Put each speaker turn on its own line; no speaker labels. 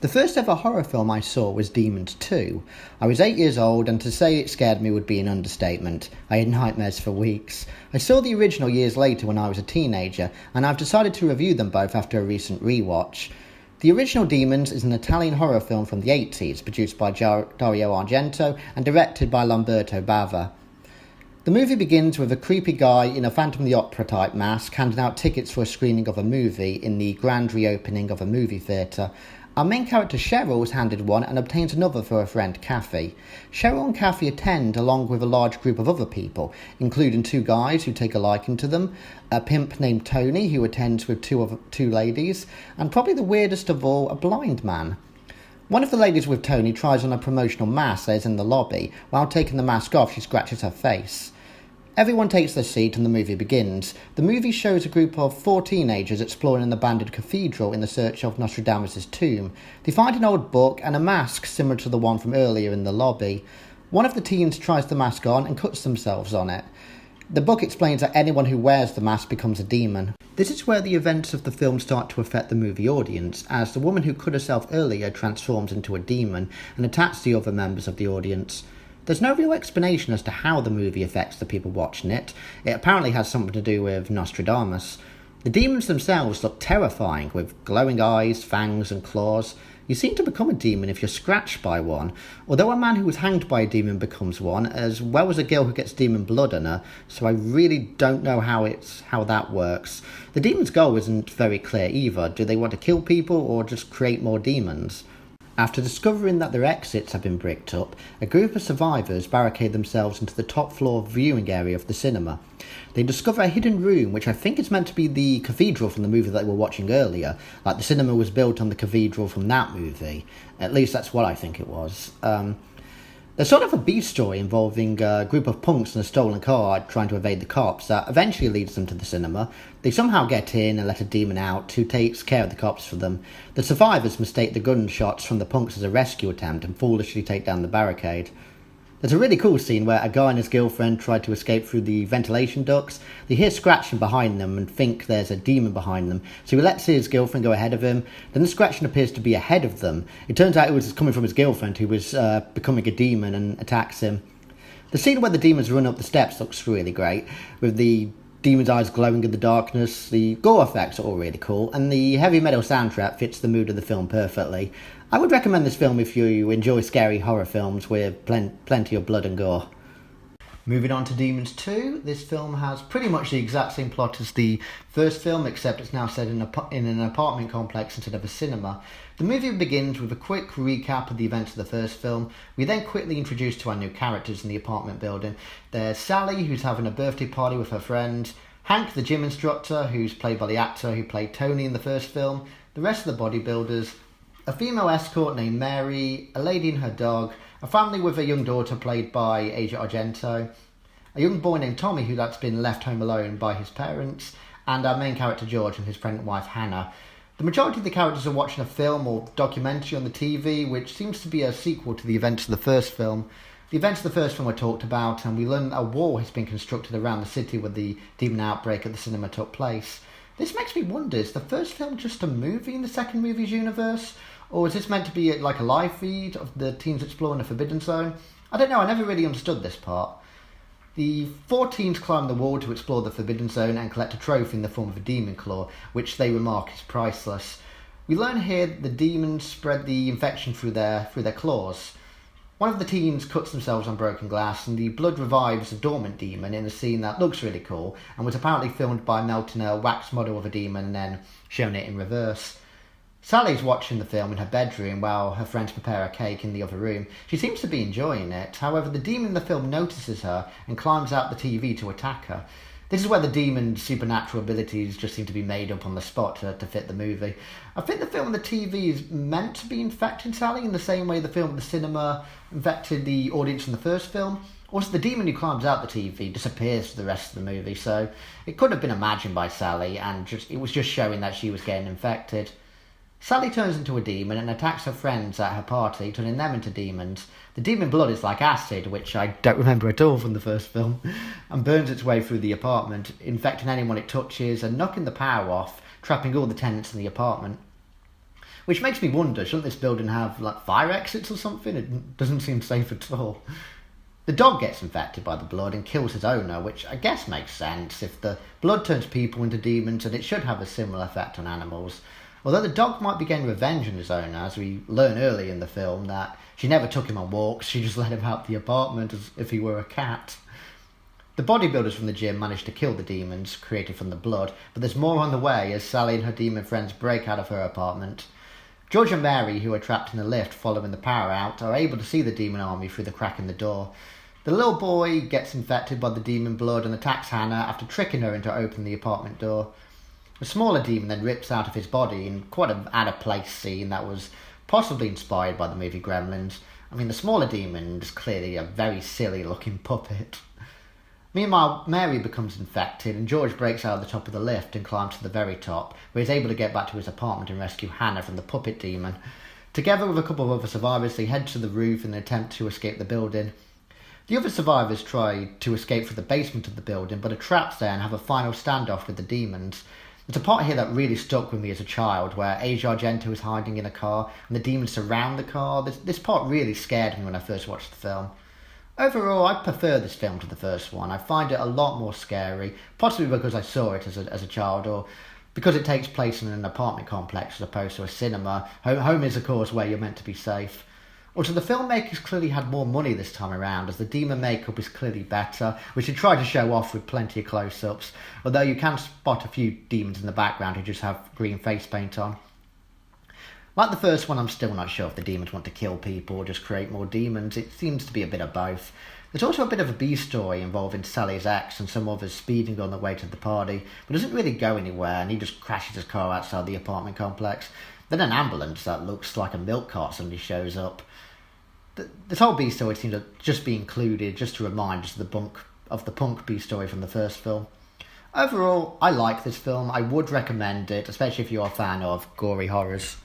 The first ever horror film I saw was Demons 2. I was 8 years old, and to say it scared me would be an understatement. I had nightmares for weeks. I saw the original years later when I was a teenager, and I've decided to review them both after a recent rewatch. The original Demons is an Italian horror film from the 80s, produced by Dario Argento and directed by Lamberto Bava. The movie begins with a creepy guy in a Phantom of the Opera type mask handing out tickets for a screening of a movie in the grand reopening of a movie theatre. Our main character Cheryl is handed one and obtains another for her friend Kathy. Cheryl and Kathy attend along with a large group of other people, including two guys who take a liking to them, a pimp named Tony who attends with two ladies, and probably the weirdest of all, a blind man. One of the ladies with Tony tries on a promotional mask that is in the lobby. While taking the mask off, she scratches her face. Everyone takes their seat and the movie begins. The movie shows a group of 4 teenagers exploring an abandoned cathedral in the search of Nostradamus' tomb. They find an old book and a mask similar to the one from earlier in the lobby. One of the teens tries the mask on and cuts themselves on it. The book explains that anyone who wears the mask becomes a demon. This is where the events of the film start to affect the movie audience, as the woman who cut herself earlier transforms into a demon and attacks the other members of the audience. There's no real explanation as to how the movie affects the people watching it. It apparently has something to do with Nostradamus. The demons themselves look terrifying, with glowing eyes, fangs and claws. You seem to become a demon if you're scratched by one, although a man who was hanged by a demon becomes one, as well as a girl who gets demon blood on her, so I really don't know how that works. The demon's goal isn't very clear either. Do they want to kill people or just create more demons? After discovering that their exits have been bricked up, a group of survivors barricade themselves into the top floor viewing area of the cinema. They discover a hidden room, which I think is meant to be the cathedral from the movie that we were watching earlier, like the cinema was built on the cathedral from that movie. At least that's what I think it was. There's sort of a B-story involving a group of punks in a stolen car trying to evade the cops that eventually leads them to the cinema. They somehow get in and let a demon out who takes care of the cops for them. The survivors mistake the gunshots from the punks as a rescue attempt and foolishly take down the barricade. There's a really cool scene where a guy and his girlfriend try to escape through the ventilation ducts. They hear scratching behind them and think there's a demon behind them, so he lets his girlfriend go ahead of him. Then the scratching appears to be ahead of them. It turns out it was coming from his girlfriend, who was becoming a demon and attacks him. The scene where the demons run up the steps looks really great, with the demon's eyes glowing in the darkness. The gore effects are all really cool, and the heavy metal soundtrack fits the mood of the film perfectly. I would recommend this film if you enjoy scary horror films with plenty of blood and gore. Moving on to Demons 2, this film has pretty much the exact same plot as the first film, except it's now set in an apartment complex instead of a cinema. The movie begins with a quick recap of the events of the first film. We then quickly introduce to our new characters in the apartment building. There's Sally, who's having a birthday party with her friends, Hank, the gym instructor, who's played by the actor who played Tony in the first film, the rest of the bodybuilders, a female escort named Mary, a lady and her dog, a family with a young daughter played by Asia Argento, a young boy named Tommy who's been left home alone by his parents, and our main character George and his pregnant wife Hannah. The majority of the characters are watching a film or documentary on the TV, which seems to be a sequel to the events of the first film. The events of the first film were talked about, and we learn that a wall has been constructed around the city where the demon outbreak at the cinema took place. This makes me wonder, is the first film just a movie in the second movie's universe? Or is this meant to be like a live feed of the teens exploring the Forbidden Zone? I don't know, I never really understood this part. The 4 teens climb the wall to explore the Forbidden Zone and collect a trophy in the form of a demon claw, which they remark is priceless. We learn here that the demons spread the infection through their claws. One of the teens cuts themselves on broken glass, and the blood revives a dormant demon in a scene that looks really cool and was apparently filmed by melting a wax model of a demon and then showing it in reverse. Sally's watching the film in her bedroom while her friends prepare a cake in the other room. She seems to be enjoying it. However, the demon in the film notices her and climbs out the TV to attack her. This is where the demon's supernatural abilities just seem to be made up on the spot to fit the movie. I think the film on the TV is meant to be infecting Sally in the same way the film at the cinema infected the audience in the first film. Also, the demon who climbs out the TV disappears for the rest of the movie, so it could have been imagined by Sally, and it was just showing that she was getting infected. Sally turns into a demon and attacks her friends at her party, turning them into demons. The demon blood is like acid, which I don't remember at all from the first film, and burns its way through the apartment, infecting anyone it touches and knocking the power off, trapping all the tenants in the apartment. Which makes me wonder, shouldn't this building have like fire exits or something? It doesn't seem safe at all. The dog gets infected by the blood and kills his owner, which I guess makes sense. If the blood turns people into demons, then it should have a similar effect on animals. Although the dog might be getting revenge on his owner, as we learn early in the film that she never took him on walks, she just let him out the apartment as if he were a cat. The bodybuilders from the gym manage to kill the demons created from the blood, but there's more on the way as Sally and her demon friends break out of her apartment. George and Mary, who are trapped in the lift following the power out, are able to see the demon army through the crack in the door. The little boy gets infected by the demon blood and attacks Hannah after tricking her into opening the apartment door. A smaller demon then rips out of his body in quite an out-of-place scene that was possibly inspired by the movie Gremlins. I mean, the smaller demon is clearly a very silly-looking puppet. Meanwhile, Mary becomes infected and George breaks out of the top of the lift and climbs to the very top, where he's able to get back to his apartment and rescue Hannah from the puppet demon. Together with a couple of other survivors, they head to the roof in an attempt to escape the building. The other survivors try to escape through the basement of the building, but are trapped there and have a final standoff with the demons. There's a part here that really stuck with me as a child, where Asia Argento is hiding in a car and the demons surround the car. This part really scared me when I first watched the film. Overall, I prefer this film to the first one. I find it a lot more scary, possibly because I saw it as a child, or because it takes place in an apartment complex as opposed to a cinema. Home is, of course, where you're meant to be safe. Also, the filmmakers clearly had more money this time around, as the demon makeup is clearly better, which they tried to show off with plenty of close-ups, although you can spot a few demons in the background who just have green face paint on. Like the first one, I'm still not sure if the demons want to kill people or just create more demons. It seems to be a bit of both. There's also a bit of a B-story involving Sally's ex and some others speeding on the way to the party, but doesn't really go anywhere, and he just crashes his car outside the apartment complex. Then an ambulance that looks like a milk cart suddenly shows up. This whole B-story seems to just be included just to remind us of the punk B-story from the first film. Overall, I like this film. I would recommend it, especially if you're a fan of gory horrors.